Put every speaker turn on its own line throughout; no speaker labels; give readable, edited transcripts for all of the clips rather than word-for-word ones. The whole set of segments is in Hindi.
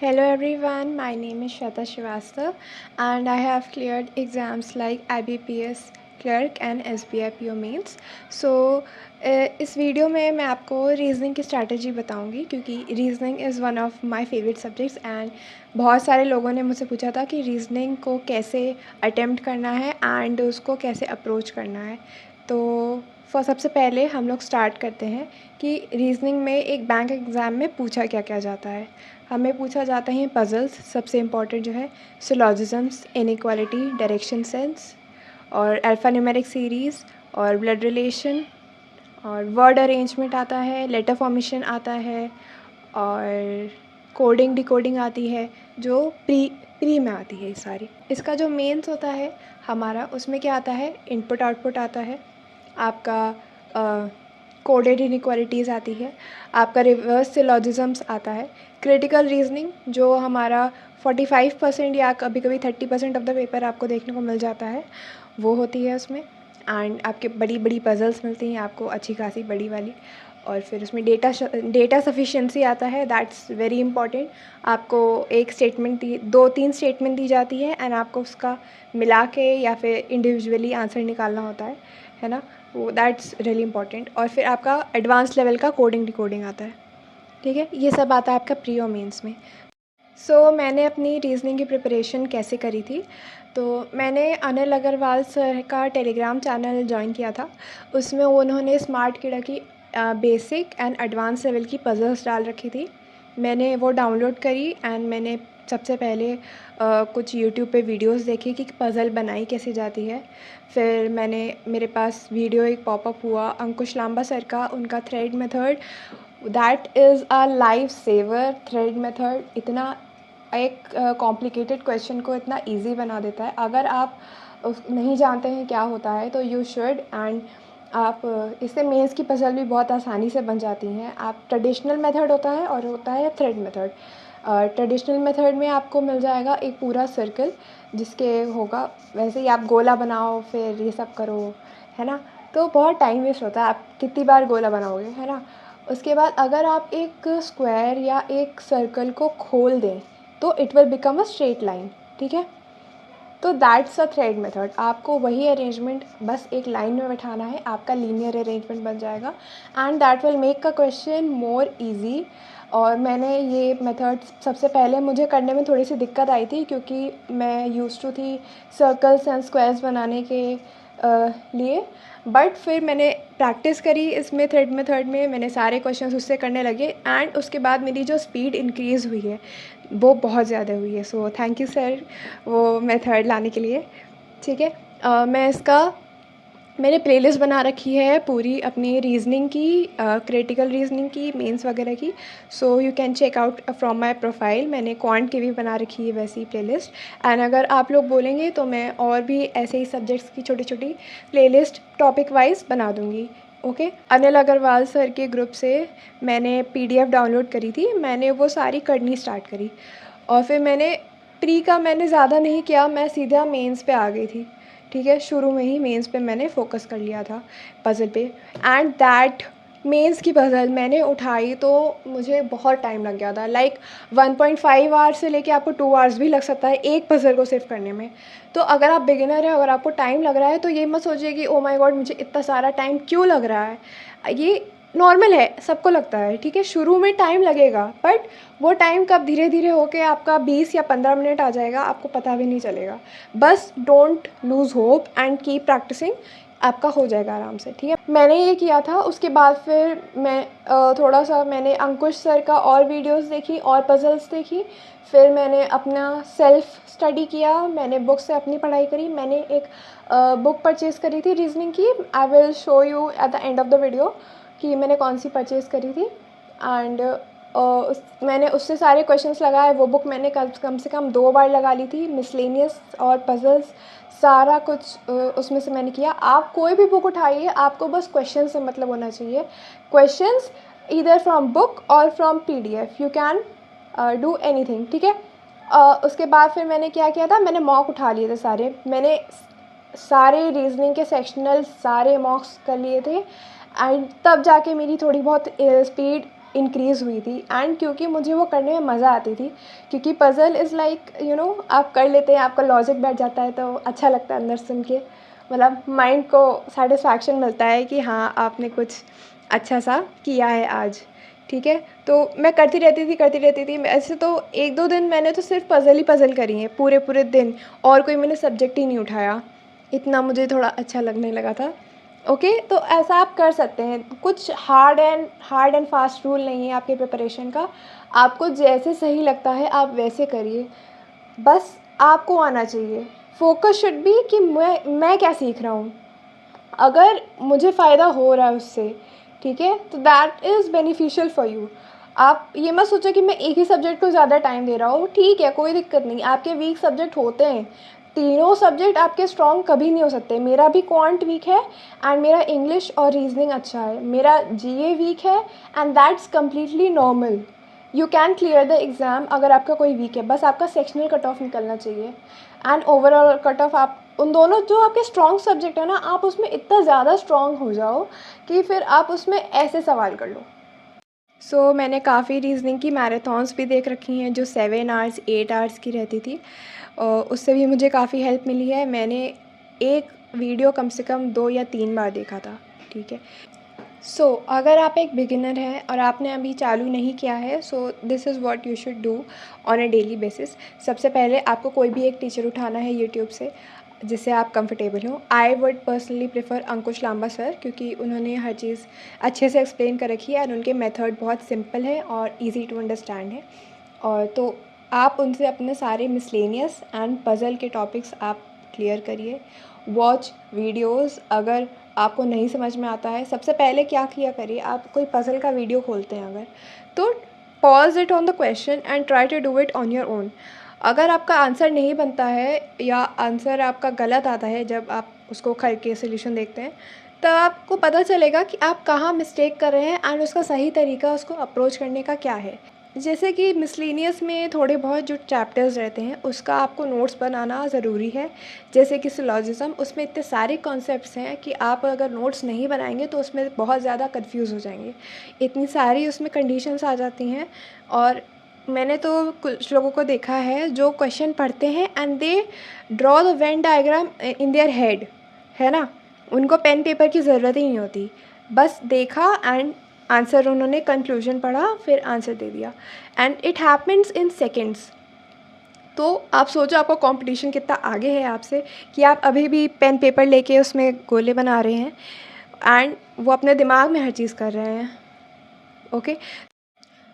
Hello everyone, my name is Shweta Srivastav and I have cleared exams like IBPS clerk and SBI PO mains. इस वीडियो में मैं आपको रीजनिंग की स्ट्रैटेजी बताऊंगी क्योंकि reasoning is one of my favourite subjects and बहुत सारे लोगों ने मुझसे पूछा था कि रीजनिंग को कैसे अटेम्प्ट करना है एंड उसको कैसे अप्रोच करना है। तो सबसे पहले हम लोग स्टार्ट करते हैं कि रीजनिंग में एक बैंक एग्ज़ाम में पूछा क्या क्या जाता है। हमें पूछा जाता है पजल्स, सबसे इम्पॉर्टेंट जो है सिलोजिज्म्स, इनइक्वालिटी, डायरेक्शन सेंस और अल्फ़ान्यूमेरिक सीरीज़ और ब्लड रिलेशन और वर्ड अरेंजमेंट आता है, लेटर फॉर्मेशन आता है और कोडिंग डिकोडिंग आती है जो प्री में आती है ये सारी। इसका जो मेंस होता है हमारा, उसमें क्या आता है, इनपुट आउटपुट आता है, आपका कोडेड इनइक्वालिटीज़ आती है, आपका रिवर्स सिलोजिज्म्स आता है, क्रिटिकल रीजनिंग जो हमारा 45% या कभी कभी 30% ऑफ द पेपर आपको देखने को मिल जाता है, वो होती है उसमें। एंड आपके बड़ी बड़ी पजल्स मिलती हैं आपको, अच्छी खासी बड़ी वाली। और फिर उसमें डेटा सफिशिएंसी आता है, दैट्स वेरी इंपॉर्टेंट। आपको एक स्टेटमेंट दी, 2-3 स्टेटमेंट दी जाती है एंड आपको उसका मिला के या फिर इंडिविजुअली आंसर निकालना होता है ना, वो दैट्स रियली इंपॉर्टेंट। और फिर आपका एडवांस लेवल का कोडिंग डिकोडिंग आता है, ठीक है। ये सब आता है आपका प्री और मेंस में। मैंने अपनी रीजनिंग की प्रिपरेशन कैसे करी थी, तो मैंने अनिल अग्रवाल सर का टेलीग्राम चैनल ज्वाइन किया था। उसमें उन्होंने स्मार्ट किडा की बेसिक एंड एडवांस लेवल की पजल्स डाल रखी थी। मैंने वो डाउनलोड करी एंड मैंने सबसे पहले कुछ यूट्यूब पे वीडियोस देखे कि पज़ल बनाई कैसे जाती है। फिर मेरे पास वीडियो एक पॉपअप हुआ अंकुश लांबा सर का, उनका thread method, that is a life saver. Thread method इतना एक कॉम्प्लिकेटेड क्वेश्चन को इतना इजी बना देता है। अगर आप नहीं जानते हैं क्या होता है तो यू शुड, एंड आप इससे मेंस की पजल भी बहुत आसानी से बन जाती हैं। आप ट्रेडिशनल मेथड होता है और होता है थ्रेड मेथड। ट्रेडिशनल मेथड में आपको मिल जाएगा एक पूरा सर्कल जिसके होगा, वैसे ही आप गोला बनाओ फिर ये सब करो, है ना, तो बहुत टाइम वेस्ट होता है। आप कितनी बार गोला बनाओगे, है ना। उसके बाद अगर आप एक स्क्वायर या एक सर्कल को खोल दें तो it will become a straight line, ठीक है। तो दैट्स अ थ्रेड मेथड। आपको वही अरेंजमेंट बस एक लाइन में बैठाना है, आपका लीनियर अरेंजमेंट बन जाएगा and that will make a question more easy. और मैंने ये मेथड सबसे पहले मुझे करने में थोड़ी सी दिक्कत आई थी क्योंकि मैं यूज्ड टू थी सर्कल्स एंड स्क्वायर्स बनाने के लिए, बट फिर मैंने प्रैक्टिस करी इसमें थ्रेड मेथड में, मैंने सारे क्वेश्चंस उससे करने लगे एंड उसके बाद मेरी जो स्पीड इंक्रीज़ हुई है वो बहुत ज़्यादा हुई है। सो थैंक यू सर वो मेथड लाने के लिए, ठीक है। मैंने प्लेलिस्ट बना रखी है पूरी अपनी रीजनिंग की, क्रिटिकल रीजनिंग की, मेंस वगैरह की। So you can check out from my profile. मैंने क्वांट की भी बना रखी है वैसी प्लेलिस्ट, एंड अगर आप लोग बोलेंगे तो मैं और भी ऐसे ही सब्जेक्ट्स की छोटी छोटी प्लेलिस्ट टॉपिक वाइज बना दूँगी, ओके। अनिल अग्रवाल सर के ग्रुप से मैंने PDF डाउनलोड करी थी, मैंने वो सारी करनी स्टार्ट करी और फिर मैंने प्री का मैंने ज़्यादा नहीं किया, मैं सीधा मेंस पे आ गई थी, ठीक है। शुरू में ही मेंस पे मैंने फोकस कर लिया था पज़ल पे, एंड दैट मेंस की पज़ल मैंने उठाई तो मुझे बहुत टाइम लग गया था, लाइक 1.5 आवर्स से लेके आपको 2 आवर्स भी लग सकता है एक पज़ल को सिर्फ करने में। तो अगर आप बिगिनर हैं, अगर आपको टाइम लग रहा है तो ये मत सोचिए कि ओ माय गॉड मुझे इतना सारा टाइम क्यों लग रहा है। ये नॉर्मल है, सबको लगता है, ठीक है। शुरू में टाइम लगेगा बट वो टाइम कब धीरे धीरे होके आपका 20 या 15 मिनट आ जाएगा, आपको पता भी नहीं चलेगा। बस don't lose hope and keep practising, आपका हो जाएगा आराम से, ठीक है। मैंने ये किया था, उसके बाद फिर मैं थोड़ा सा मैंने अंकुश सर का और वीडियोस देखी और पजल्स देखी, फिर मैंने अपना सेल्फ स्टडी किया, मैंने बुक से अपनी पढ़ाई करी। मैंने एक बुक परचेज़ करी थी रीजनिंग की, I will show you at the end of the video कि मैंने कौन सी परचेज़ करी थी। एंड मैंने उससे सारे क्वेश्चंस लगाए। वो बुक मैंने कम से कम 2 बार लगा ली थी। मिसलेनियस और पजल्स सारा कुछ उसमें से मैंने किया। आप कोई भी बुक उठाइए, आपको बस क्वेश्चन से मतलब होना चाहिए। क्वेश्चंस ईदर फ्रॉम बुक और from PDF, you can do anything, ठीक है। उसके बाद फिर मैंने क्या किया था, मैंने मॉक उठा लिए थे सारे, मैंने सारे रीजनिंग के सेक्शनल सारे मॉक्स कर लिए थे एंड तब जाके मेरी थोड़ी बहुत स्पीड इंक्रीज़ हुई थी। एंड क्योंकि मुझे वो करने में मज़ा आती थी, क्योंकि पज़ल इज़ लाइक आप कर लेते हैं, आपका लॉजिक बैठ जाता है तो अच्छा लगता है अंदर सुन के, मतलब माइंड को सेटिस्फैक्शन मिलता है कि हाँ आपने कुछ अच्छा सा किया है आज। ठीक है, तो मैं करती रहती थी। ऐसे तो 1-2 दिन मैंने तो सिर्फ पज़ल ही पज़ल करी हैं पूरे दिन, और कोई मैंने सब्जेक्ट ही नहीं उठाया, इतना मुझे थोड़ा अच्छा लगने लगा था। ओके, तो ऐसा आप कर सकते हैं। कुछ हार्ड एंड फास्ट रूल नहीं है आपके प्रिपरेशन का, आपको जैसे सही लगता है आप वैसे करिए, बस आपको आना चाहिए। फोकस शुड बी कि मैं क्या सीख रहा हूँ, अगर मुझे फ़ायदा हो रहा है उससे, ठीक है, तो that is beneficial for you. आप ये मत सोचो कि मैं एक ही सब्जेक्ट को ज़्यादा टाइम दे रहा हूँ, ठीक है, कोई दिक्कत नहीं, आपके वीक सब्जेक्ट होते हैं, तीनों सब्जेक्ट आपके स्ट्रॉन्ग कभी नहीं हो सकते। मेरा भी क्वांट वीक है एंड मेरा इंग्लिश और रीजनिंग अच्छा है, मेरा जीए वीक है and that's completely normal. You can clear the exam अगर आपका कोई वीक है, बस आपका सेक्शनल कट ऑफ निकलना चाहिए। एंड ओवरऑल कट ऑफ आप उन दोनों जो आपके स्ट्रॉन्ग सब्जेक्ट है ना, आप उसमें इतना ज़्यादा स्ट्रॉन्ग हो जाओ कि फिर आप उसमें ऐसे सवाल कर लो। सो मैंने काफ़ी रीजनिंग की मैराथन्स भी देख रखी हैं जो 7 आवर्स 8 आवर्स की रहती थी, और उससे भी मुझे काफ़ी हेल्प मिली है। मैंने एक वीडियो कम से कम 2 या 3 बार देखा था। ठीक है, सो अगर आप एक बिगिनर हैं और आपने अभी चालू नहीं किया है, so this is what you should do on a daily basis. सबसे पहले आपको कोई भी एक टीचर उठाना है यूट्यूब से जिससे आप कंफर्टेबल हो। I would personally prefer Ankush Lamba sir, क्योंकि उन्होंने हर चीज़ अच्छे से एक्सप्लेन कर रखी है और उनके मेथड बहुत सिंपल है और ईजी टू अंडरस्टैंड है। और तो आप उनसे अपने सारे मिसलेनियस एंड पज़ल के टॉपिक्स आप क्लियर करिए। वॉच वीडियोस, अगर आपको नहीं समझ में आता है, सबसे पहले क्या किया करिए, आप कोई पज़ल का वीडियो खोलते हैं अगर, तो pause it on the question and try to do it on your own. अगर आपका आंसर नहीं बनता है या आंसर आपका गलत आता है जब आप उसको करके सोल्यूशन देखते हैं, तब आपको पता चलेगा कि आप कहाँ मिस्टेक कर रहे हैं एंड उसका सही तरीका उसको अप्रोच करने का क्या है। जैसे कि मिसलेनियस में थोड़े बहुत जो चैप्टर्स रहते हैं उसका आपको नोट्स बनाना ज़रूरी है। जैसे कि सिलॉजिज़म, उसमें इतने सारे कॉन्सेप्ट्स हैं कि आप अगर नोट्स नहीं बनाएंगे तो उसमें बहुत ज़्यादा कंफ्यूज हो जाएंगे, इतनी सारी उसमें कंडीशंस आ जाती हैं। और मैंने तो कुछ लोगों को देखा है जो क्वेश्चन पढ़ते हैं and they draw the Venn diagram in their head, है ना, उनको पेन पेपर की ज़रूरत ही नहीं होती, बस देखा एंड आंसर उन्होंने कंक्लूजन पढ़ा फिर आंसर दे दिया and it happens in seconds. तो आप सोचो आपका कंपटीशन कितना आगे है आपसे कि आप अभी भी पेन पेपर लेके उसमें गोले बना रहे हैं एंड वो अपने दिमाग में हर चीज़ कर रहे हैं। Okay,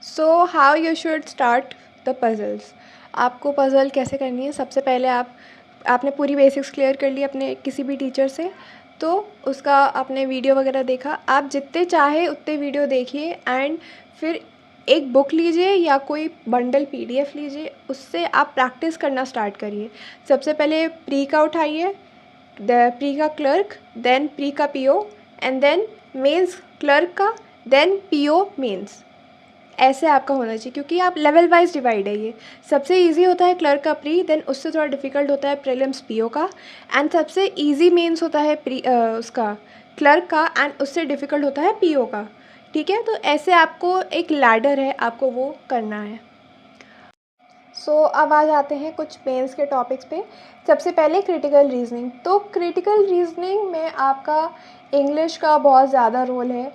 so how you should start the puzzles. आपको पज़ल कैसे करनी है, सबसे पहले आपने पूरी बेसिक्स क्लियर कर ली अपने किसी भी टीचर से, तो उसका आपने वीडियो वगैरह देखा, आप जितने चाहे उतने वीडियो देखिए एंड फिर एक बुक लीजिए या कोई बंडल पीडीएफ लीजिए, उससे आप प्रैक्टिस करना स्टार्ट करिए। सबसे पहले प्री का उठाइए, प्री का क्लर्क, देन प्री का PO and then mains clerk का, देन पीओ मेंस। ऐसे आपका होना चाहिए क्योंकि आप लेवल वाइज डिवाइड है। ये सबसे इजी होता है क्लर्क का प्री, देन उससे थोड़ा डिफ़िकल्ट होता है प्रीलिम्स पीओ का, एंड सबसे इजी मेंस होता है उसका क्लर्क का, एंड उससे डिफ़िकल्ट होता है पीओ का। ठीक है, तो ऐसे आपको एक लैडर है, आपको वो करना है। सो अब आ जाते हैं कुछ मेंस के टॉपिक्स पे। सबसे पहले क्रिटिकल रीजनिंग। तो क्रिटिकल रीजनिंग में आपका इंग्लिश का बहुत ज़्यादा रोल है।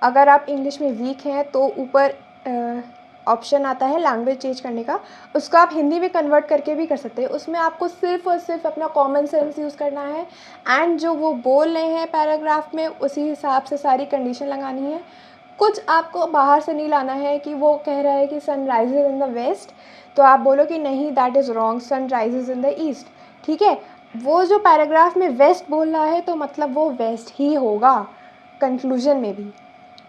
अगर आप इंग्लिश में वीक हैं तो ऊपर ऑप्शन आता है लैंग्वेज चेंज करने का, उसको आप हिंदी में कन्वर्ट करके भी कर सकते हैं। उसमें आपको सिर्फ़ और सिर्फ अपना कॉमन सेंस यूज़ करना है एंड जो वो बोल रहे हैं पैराग्राफ में उसी हिसाब से सारी कंडीशन लगानी है। कुछ आपको बाहर से नहीं लाना है कि वो कह रहा है कि sun rises in the west, तो आप बोलो कि नहीं that is wrong, sun rises in the east. ठीक है, वो जो पैराग्राफ में वेस्ट बोल रहा है तो मतलब वो वेस्ट ही होगा कंक्लूजन में भी।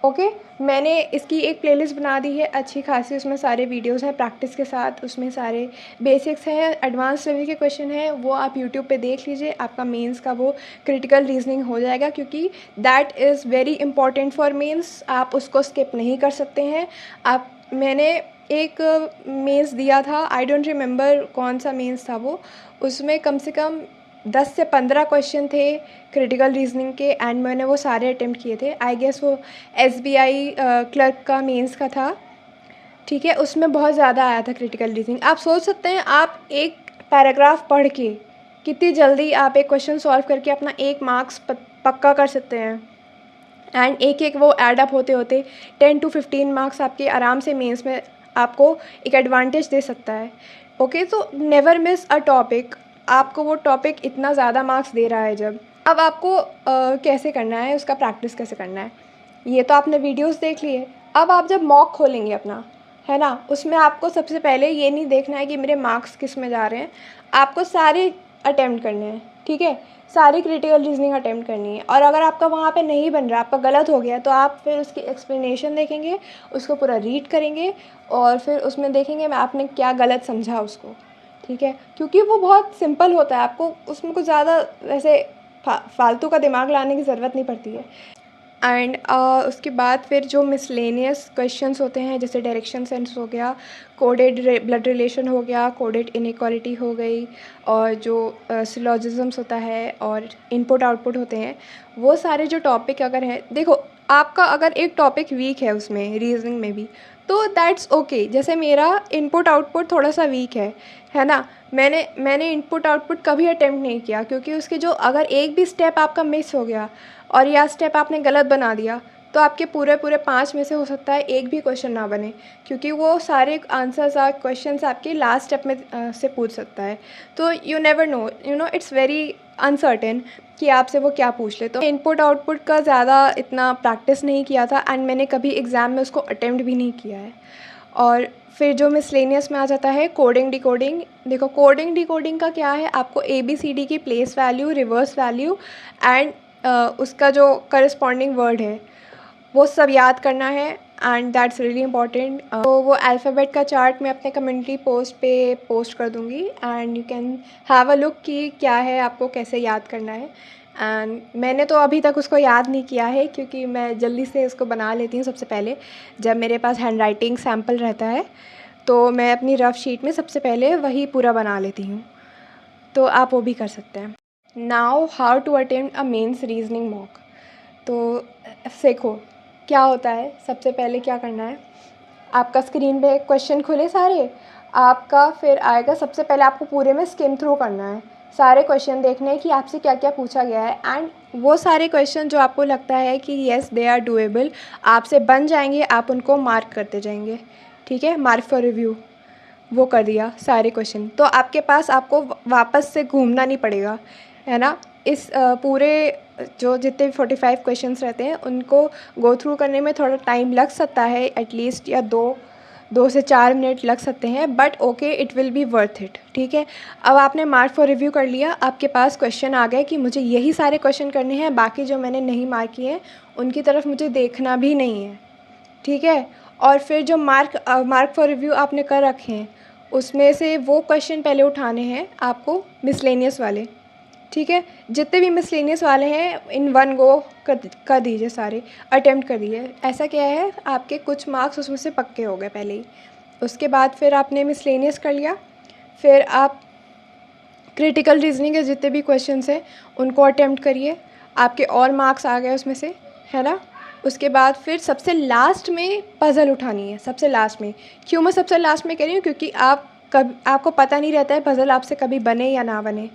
ओके, मैंने इसकी एक प्लेलिस्ट बना दी है अच्छी खासी, उसमें सारे वीडियोस हैं प्रैक्टिस के साथ, उसमें सारे बेसिक्स हैं, एडवांस लेवल के क्वेश्चन हैं, वो आप यूट्यूब पे देख लीजिए, आपका मेंस का वो क्रिटिकल रीजनिंग हो जाएगा क्योंकि that is very important for mains. आप उसको स्किप नहीं कर सकते हैं। मैंने एक मेंस दिया था, आई डोंट रिमेंबर कौन सा मेंस था वो, उसमें कम से कम 10 से 15 क्वेश्चन थे क्रिटिकल रीजनिंग के, एंड मैंने वो सारे अटेम्प्ट किए थे। आई गेस वो SBI क्लर्क का मेंस का था, ठीक है। उसमें बहुत ज़्यादा आया था क्रिटिकल रीजनिंग। आप सोच सकते हैं आप एक पैराग्राफ पढ़ के कितनी जल्दी आप एक क्वेश्चन सॉल्व करके अपना 1 मार्क्स पक्का कर सकते हैं, एंड एक एक वो ऐड अप होते होते 10 to 15 मार्क्स आपके आराम से मेंस में आपको एक एडवांटेज दे सकता है। ओके, तो नेवर मिस अ टॉपिक। आपको वो टॉपिक इतना ज़्यादा मार्क्स दे रहा है जब, अब आपको कैसे करना है, उसका प्रैक्टिस कैसे करना है, ये तो आपने वीडियोस देख लिए। अब आप जब मॉक खोलेंगे अपना, है ना, उसमें आपको सबसे पहले ये नहीं देखना है कि मेरे मार्क्स किस में जा रहे हैं, आपको सारे अटेम्प्ट करने हैं, ठीक है। सारी क्रिटिकल रीजनिंग अटेम्प्ट करनी है, और अगर आपका वहाँ पे नहीं बन रहा, आपका गलत हो गया, तो आप फिर उसकी एक्सप्लेनेशन देखेंगे, उसको पूरा रीड करेंगे, और फिर उसमें देखेंगे मैं आपने क्या गलत समझा उसको, ठीक है। क्योंकि वो बहुत सिंपल होता है, आपको उसमें कुछ ज़्यादा वैसे फालतू का दिमाग लाने की ज़रूरत नहीं पड़ती है। एंड उसके बाद फिर जो मिसलेनियस क्वेश्चंस होते हैं, जैसे डायरेक्शन सेंस हो गया, कोडेड ब्लड रिलेशन हो गया, कोडेड इनइक्वालिटी हो गई, और जो सिलॉजिज्म्स होता है और इनपुट आउटपुट होते हैं, वो सारे जो टॉपिक अगर है, देखो आपका अगर एक टॉपिक वीक है उसमें रीजनिंग में भी, तो दैट्स ओके। जैसे मेरा इनपुट आउटपुट थोड़ा सा वीक है ना, मैंने इनपुट आउटपुट कभी अटेम्प्ट नहीं किया, क्योंकि उसके जो अगर एक भी स्टेप आपका मिस हो गया और या स्टेप आपने गलत बना दिया, तो आपके पूरे 5 में से हो सकता है एक भी क्वेश्चन ना बने, क्योंकि वो सारे आंसर्स और क्वेश्चंस आपके लास्ट स्टेप में से पूछ सकता है। तो you never know, it's very uncertain कि आपसे वो क्या पूछ ले। तो इनपुट आउटपुट का ज़्यादा इतना प्रैक्टिस नहीं किया था, एंड मैंने कभी एग्ज़ाम में उसको अटेम्प्ट भी नहीं किया है। और फिर जो मिसलेनियस में आ जाता है कोडिंग डिकोडिंग। देखो कोडिंग डिकोडिंग का क्या है, आपको ABCD की place value, reverse value, and उसका जो करस्पॉन्डिंग वर्ड है वो सब याद करना है, एंड दैट्स रियली इंपॉर्टेंट। तो वो अल्फ़ाबेट का चार्ट मैं अपने कम्युनिटी पोस्ट पे पोस्ट कर दूँगी, and you can have a look कि क्या है, आपको कैसे याद करना है। एंड मैंने तो अभी तक उसको याद नहीं किया है, क्योंकि मैं जल्दी से उसको बना लेती हूँ। सबसे पहले जब मेरे पास हैंड राइटिंग सैम्पल रहता है, तो मैं अपनी रफ़ शीट में सबसे पहले वही पूरा बना लेती हूँ। तो आप वो भी कर सकते हैं। Now how to attempt a mains reasoning mock. तो देखो क्या होता है, सबसे पहले क्या करना है, आपका स्क्रीन पे क्वेश्चन खुले सारे, आपका फिर आएगा, सबसे पहले आपको पूरे में स्किम थ्रू करना है, सारे क्वेश्चन देखने हैं कि आपसे क्या क्या पूछा गया है, एंड वो सारे क्वेश्चन जो आपको लगता है कि येस दे आर डूएबल, आपसे बन जाएंगे, आप उनको मार्क करते जाएंगे, ठीक है। मार्क फॉर रिव्यू वो कर दिया सारे क्वेश्चन, तो आपके पास आपको वापस से घूमना नहीं पड़ेगा, है ना। इस पूरे जो जितने 45 क्वेश्चंस रहते हैं उनको गो थ्रू करने में थोड़ा टाइम लग सकता है, एटलीस्ट या 2 से 4 मिनट लग सकते हैं, but okay it will be worth it, ठीक है। अब आपने मार्क फॉर रिव्यू कर लिया, आपके पास क्वेश्चन आ गए कि मुझे यही सारे क्वेश्चन करने हैं, बाकी जो मैंने नहीं मार्क किए हैं उनकी तरफ मुझे देखना भी नहीं है, ठीक है। और फिर जो मार्क फॉर रिव्यू आपने कर रखे हैं, उसमें से वो क्वेश्चन पहले उठाने हैं आपको, मिसलेनियस वाले, ठीक है। जितने भी मिसलेनियस वाले हैं इन वन गो कर दीजिए, सारे अटेम्प्ट कर दीजिए। ऐसा क्या है, आपके कुछ मार्क्स उसमें से पक्के हो गए पहले ही। उसके बाद फिर आपने मिसलेनियस कर लिया, फिर आप क्रिटिकल रीजनिंग के जितने भी क्वेश्चंस हैं उनको अटेम्प्ट करिए, आपके और मार्क्स आ गए उसमें से, है ना। उसके बाद फिर सबसे लास्ट में पज़ल उठानी है, सबसे लास्ट में। क्यों मैं सबसे लास्ट में कह रही हूँ, क्योंकि आपको पता नहीं रहता है पज़ल आपसे कभी बने या ना बने।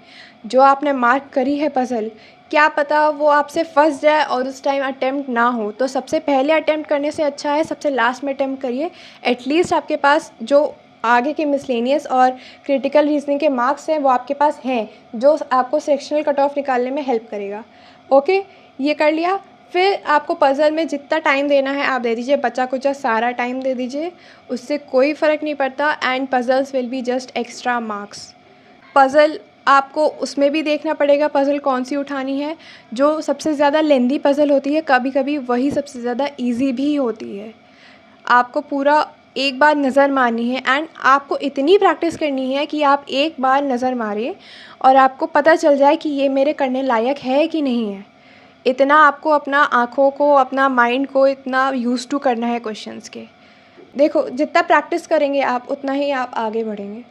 जो आपने मार्क करी है पज़ल, क्या पता वो आपसे फंस जाए और उस टाइम अटेम्प्ट ना हो, तो सबसे पहले अटेम्प्ट करने से अच्छा है सबसे लास्ट में अटेम्प्ट करिए। एटलीस्ट आपके पास जो आगे के मिसलेनियस और क्रिटिकल रीजनिंग के मार्क्स हैं वो आपके पास हैं, जो आपको सेक्शनल कट ऑफ निकालने में हेल्प करेगा। ओके, ये कर लिया। फिर आपको पज़ल में जितना टाइम देना है आप दे दीजिए, बचा कुचा सारा टाइम दे दीजिए, उससे कोई फ़र्क नहीं पड़ता, and puzzles will be just extra marks. Puzzle आपको उसमें भी देखना पड़ेगा पज़ल कौन सी उठानी है। जो सबसे ज़्यादा लेंदी पज़ल होती है कभी कभी वही सबसे ज़्यादा ईजी भी होती है। आपको पूरा एक बार नज़र मारनी है, एंड आपको इतनी प्रैक्टिस करनी है कि आप एक बार नज़र मारें और आपको पता चल जाए कि ये मेरे करने लायक है कि नहीं है। इतना आपको अपना आँखों को, अपना माइंड को इतना यूज़ टू करना है क्वेश्चंस के। देखो जितना प्रैक्टिस करेंगे आप उतना ही आप आगे बढ़ेंगे।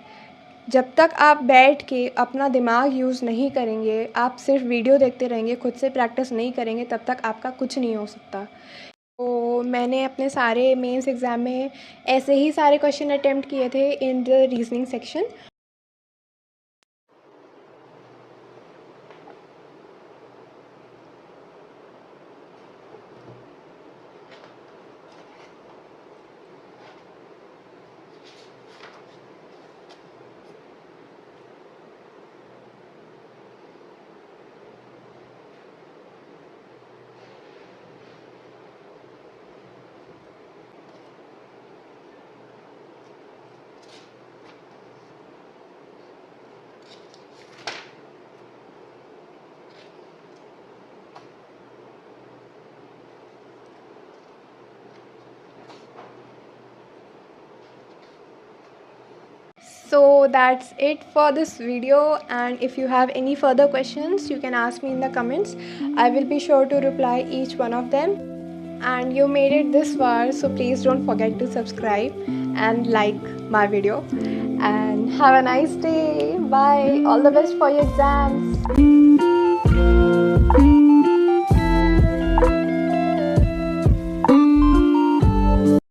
जब तक आप बैठ के अपना दिमाग यूज़ नहीं करेंगे, आप सिर्फ वीडियो देखते रहेंगे, खुद से प्रैक्टिस नहीं करेंगे, तब तक आपका कुछ नहीं हो सकता। तो मैंने अपने सारे मेंस एग्ज़ाम में ऐसे ही सारे क्वेश्चन अटेम्प्ट किए थे in the reasoning section. So that's it for this video, and if you have any further questions you can ask me in the comments. I will be sure to reply each one of them. And you made it this far, so please don't forget to subscribe and like my video. And have a nice day. Bye. All the best for your exams.